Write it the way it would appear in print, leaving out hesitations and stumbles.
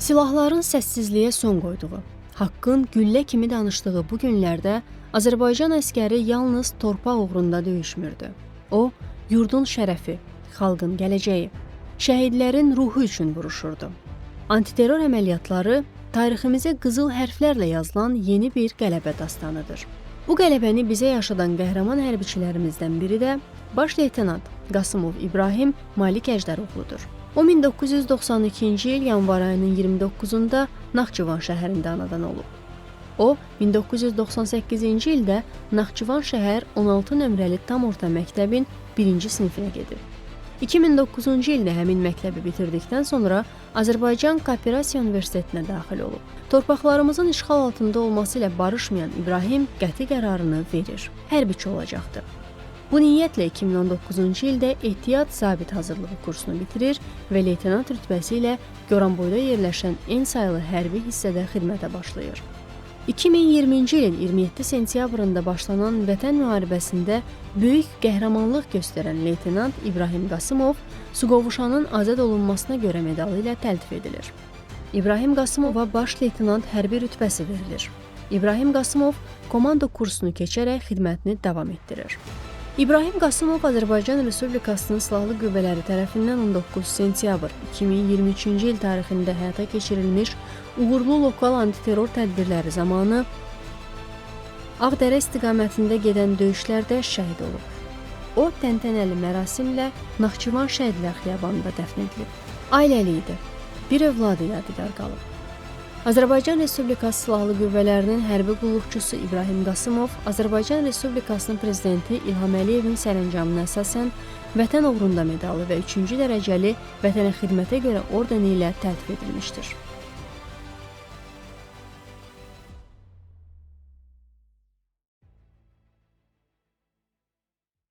Silahların səssizliyə son qoyduğu, haqqın güllə kimi danışdığı bu günlərdə Azərbaycan əskəri yalnız torpaq uğrunda döyüşmürdü. O, yurdun şərəfi, xalqın gələcəyi, şəhidlərin ruhu üçün vuruşurdu. Antiterror əməliyyatları tariximizə qızıl hərflərlə yazılan yeni bir qələbə dastanıdır. Bu qələbəni bizə yaşadan qəhrəman hərbiçilərimizdən biri də baş leytenant Qasımov İbrahim Malik Əjdaroğludur. O 1992-ci il yanvar ayının 29-da Naxçıvan şəhərində anadan olub. O, 1998-ci ildə Naxçıvan şəhər 16 nömrəli tam orta məktəbin 1-ci sinifinə gedib. 2009-cu ildə həmin məktəbi bitirdikdən sonra Azərbaycan Kooperasiya Universitetinə daxil olub. Torpaqlarımızın işğal altında olması ilə barışmayan İbrahim qəti qərarını verir. Hərbiçi olacaqdı. Bu niyyətlə 2019-cu ildə ehtiyat zabit hazırlığı kursunu bitirir və leytenant rütbəsi ilə Goranboyda yerləşən en sayılı hərbi hissədə xidmətə başlayır. 2020-ci ilin 27 sentyabrında başlanan Vətən müharibəsində böyük qəhrəmanlıq göstərən leytenant İbrahim Qasımov Suqovuşanın azad olunmasına görə medalı ilə təltif edilir. İbrahim Qasımova baş leytenant hərbi rütbəsi verilir. İbrahim Qasımov komando kursunu keçərək xidmətini davam etdirir. İbrahim Qasımov Azərbaycan Respublikasının Silahlı Qüvvələri tərəfindən 19 sentyabr 2023-cü il tarixində həyata keçirilmiş uğurlu lokal antiterror tədbirləri zamanı Ağdərə istiqamətində gedən döyüşlərdə şəhid olub. O, təntənəli mərasimlə Naxçıvan Şəhidlər Xiyabanında dəfn edilib. Ailəli idi. Bir övladı yadigar qalıb. Azərbaycan Respublikası Silahlı Qüvvələrinin hərbi qulluqçusu İbrahim Qasımov Azərbaycan Respublikasının prezidenti İlham Əliyevin sərəncamına əsasən Vətən uğrunda medalı və 3-cü dərəcəli Vətənə xidmətə görə ordeni ilə təltif edilmişdir.